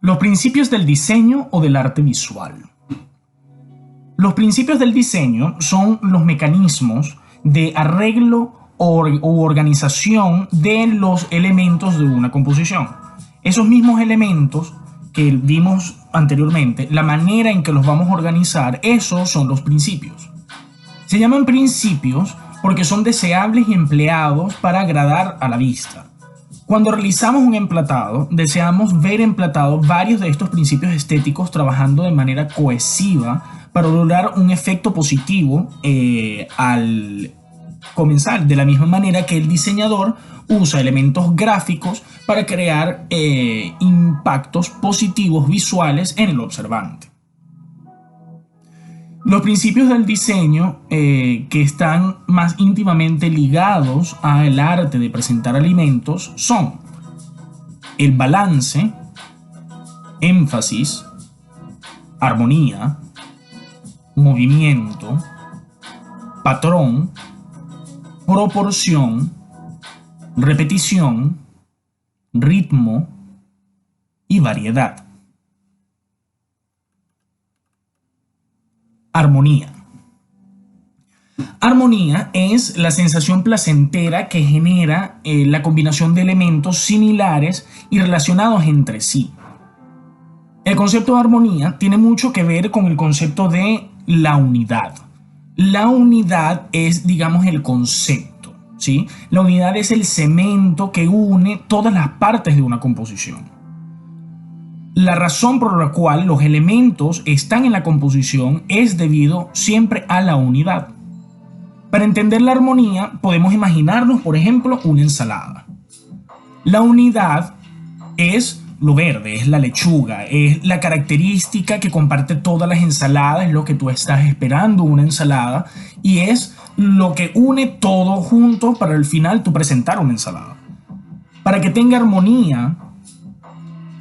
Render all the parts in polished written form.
Los principios del diseño o del arte visual. Los principios del diseño son los mecanismos de arreglo u organización de los elementos de una composición. Esos mismos elementos que vimos anteriormente, la manera en que los vamos a organizar, esos son los principios. Se llaman principios porque son deseables y empleados para agradar a la vista. Cuando realizamos un emplatado, deseamos ver emplatados varios de estos principios estéticos trabajando de manera cohesiva para lograr un efecto positivo al comenzar, de la misma manera que el diseñador usa elementos gráficos para crear impactos positivos visuales en el observante. Los principios del diseño que están más íntimamente ligados al arte de presentar alimentos son el balance, énfasis, armonía, movimiento, patrón, proporción, repetición, ritmo y variedad. Armonía. Armonía es la sensación placentera que genera la combinación de elementos similares y relacionados entre sí. El concepto de armonía tiene mucho que ver con el concepto de la unidad. La unidad es, digamos, el concepto, ¿sí? La unidad es el cemento que une todas las partes de una composición. La razón por la cual los elementos están en la composición es debido siempre a la unidad. Para entender la armonía, podemos imaginarnos, por ejemplo, una ensalada. La unidad es lo verde, es la lechuga, es la característica que comparte todas las ensaladas, es lo que tú estás esperando una ensalada y es lo que une todo junto para al final tú presentar una ensalada. Para que tenga armonía,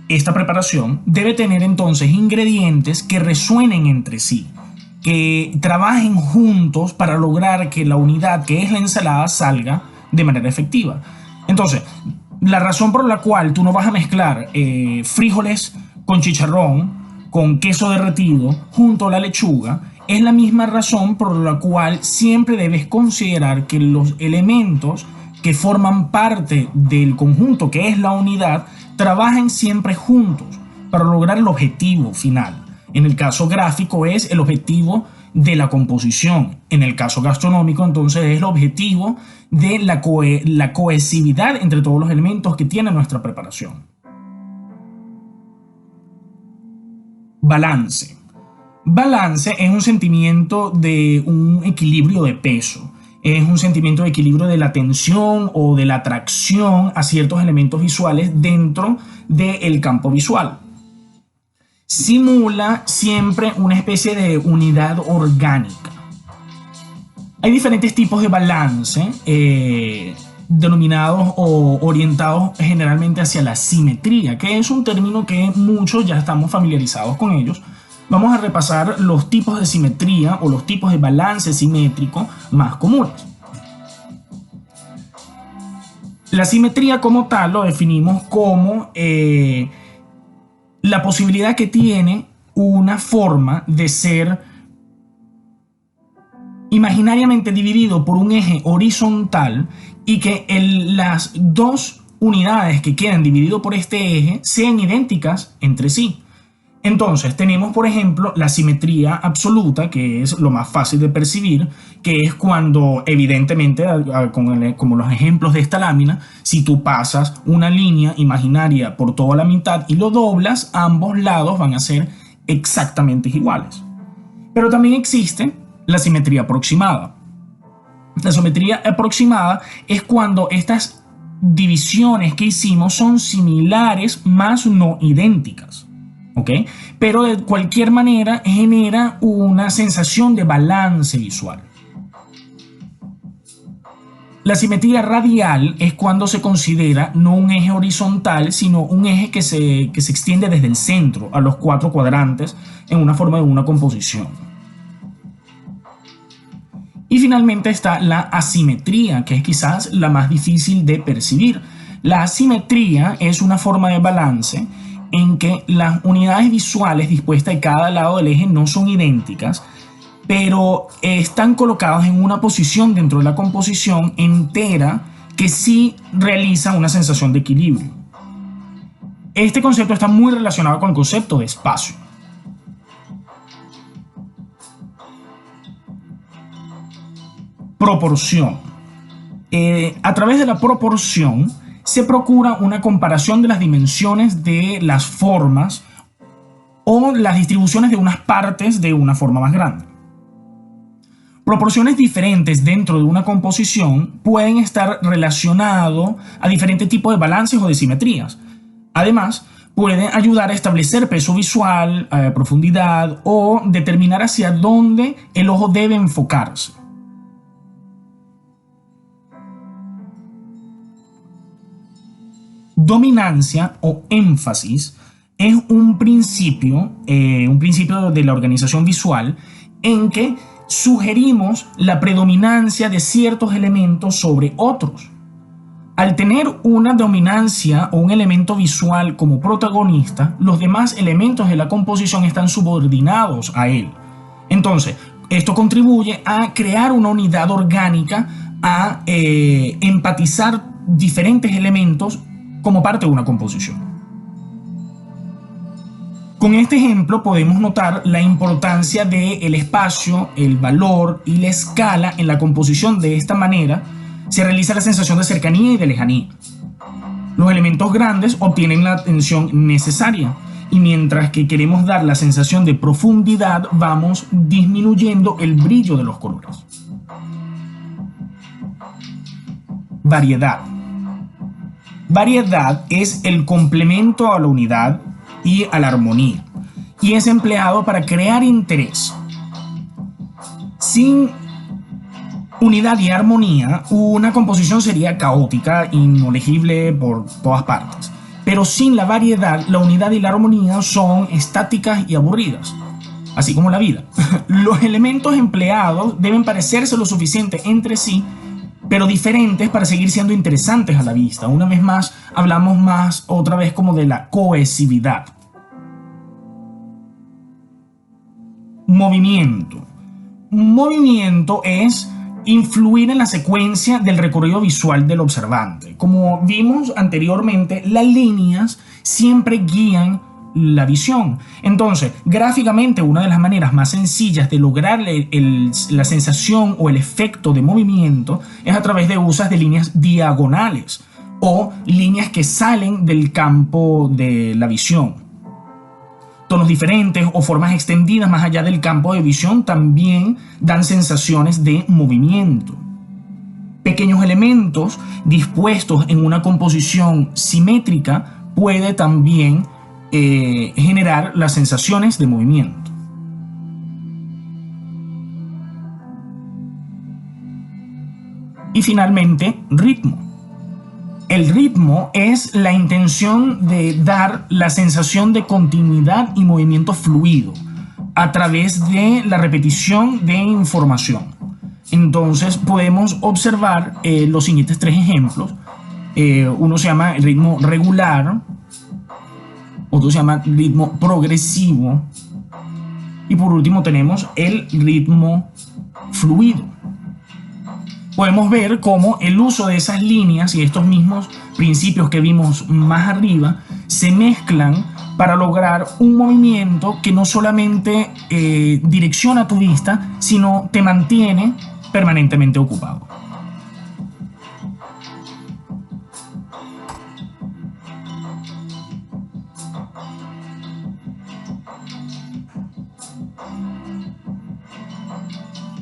esta preparación debe tener entonces ingredientes que resuenen entre sí, que trabajen juntos para lograr que la unidad que es la ensalada salga de manera efectiva. Entonces, la razón por la cual tú no vas a mezclar frijoles con chicharrón, con queso derretido, junto a la lechuga, es la misma razón por la cual siempre debes considerar que los elementos que forman parte del conjunto que es la unidad trabajen siempre juntos para lograr el objetivo final. En el caso gráfico es el objetivo de la composición. En el caso gastronómico, entonces, es el objetivo de la cohesividad entre todos los elementos que tiene nuestra preparación. Balance. Balance es un sentimiento de un equilibrio de peso. Es un sentimiento de equilibrio de la tensión o de la atracción a ciertos elementos visuales dentro del campo visual. Simula siempre una especie de unidad orgánica. Hay diferentes tipos de balance denominados o orientados generalmente hacia la simetría, que es un término que muchos ya estamos familiarizados con ellos. Vamos a repasar los tipos de simetría o los tipos de balance simétrico más comunes. La simetría como tal lo definimos como la posibilidad que tiene una forma de ser imaginariamente dividido por un eje horizontal y que las dos unidades que quedan divididas por este eje sean idénticas entre sí. Entonces tenemos, por ejemplo, la simetría absoluta, que es lo más fácil de percibir, que es cuando evidentemente, como los ejemplos de esta lámina, si tú pasas una línea imaginaria por toda la mitad y lo doblas, ambos lados van a ser exactamente iguales. Pero también existe la simetría aproximada. La simetría aproximada es cuando estas divisiones que hicimos son similares, más no idénticas. ¿Okay? Pero de cualquier manera genera una sensación de balance visual. La simetría radial es cuando se considera no un eje horizontal, sino un eje que se extiende desde el centro a los 4 cuadrantes en una forma de una composición. Y finalmente está la asimetría, que es quizás la más difícil de percibir. La asimetría es una forma de balance en que las unidades visuales dispuestas de cada lado del eje no son idénticas, pero están colocados en una posición dentro de la composición entera que sí realiza una sensación de equilibrio. Este concepto está muy relacionado con el concepto de espacio. Proporción. A través de la proporción se procura una comparación de las dimensiones de las formas o las distribuciones de unas partes de una forma más grande. Proporciones diferentes dentro de una composición pueden estar relacionados a diferentes tipos de balances o de simetrías. Además, pueden ayudar a establecer peso visual, profundidad o determinar hacia dónde el ojo debe enfocarse. Dominancia o énfasis es un principio de la organización visual en que sugerimos la predominancia de ciertos elementos sobre otros. Al tener una dominancia o un elemento visual como protagonista, los demás elementos de la composición están subordinados a él. Entonces, esto contribuye a crear una unidad orgánica, a empatizar diferentes elementos como parte de una composición. Con este ejemplo podemos notar la importancia del espacio, el valor y la escala en la composición. De esta manera se realiza la sensación de cercanía y de lejanía. Los elementos grandes obtienen la atención necesaria y mientras que queremos dar la sensación de profundidad, vamos disminuyendo el brillo de los colores. Variedad. Variedad es el complemento a la unidad y a la armonía, y es empleado para crear interés. Sin unidad y armonía, una composición sería caótica, inegible por todas partes. Pero sin la variedad, la unidad y la armonía son estáticas y aburridas, así como la vida. Los elementos empleados deben parecerse lo suficiente entre sí, pero diferentes para seguir siendo interesantes a la vista. Una vez más, hablamos otra vez como de la cohesividad. Movimiento. Movimiento es influir en la secuencia del recorrido visual del observante. Como vimos anteriormente, las líneas siempre guían la visión. Entonces, gráficamente, una de las maneras más sencillas de lograr la sensación o el efecto de movimiento es a través de usos de líneas diagonales o líneas que salen del campo de la visión. Tonos diferentes o formas extendidas más allá del campo de visión también dan sensaciones de movimiento. Pequeños elementos dispuestos en una composición simétrica puede también generar las sensaciones de movimiento. Y finalmente, ritmo. El ritmo es la intención de dar la sensación de continuidad y movimiento fluido a través de la repetición de información. Entonces podemos observar los siguientes tres ejemplos. Uno se llama el ritmo regular, otro se llama ritmo progresivo y por último tenemos el ritmo fluido. Podemos ver cómo el uso de esas líneas y estos mismos principios que vimos más arriba se mezclan para lograr un movimiento que no solamente direcciona tu vista, sino te mantiene permanentemente ocupado.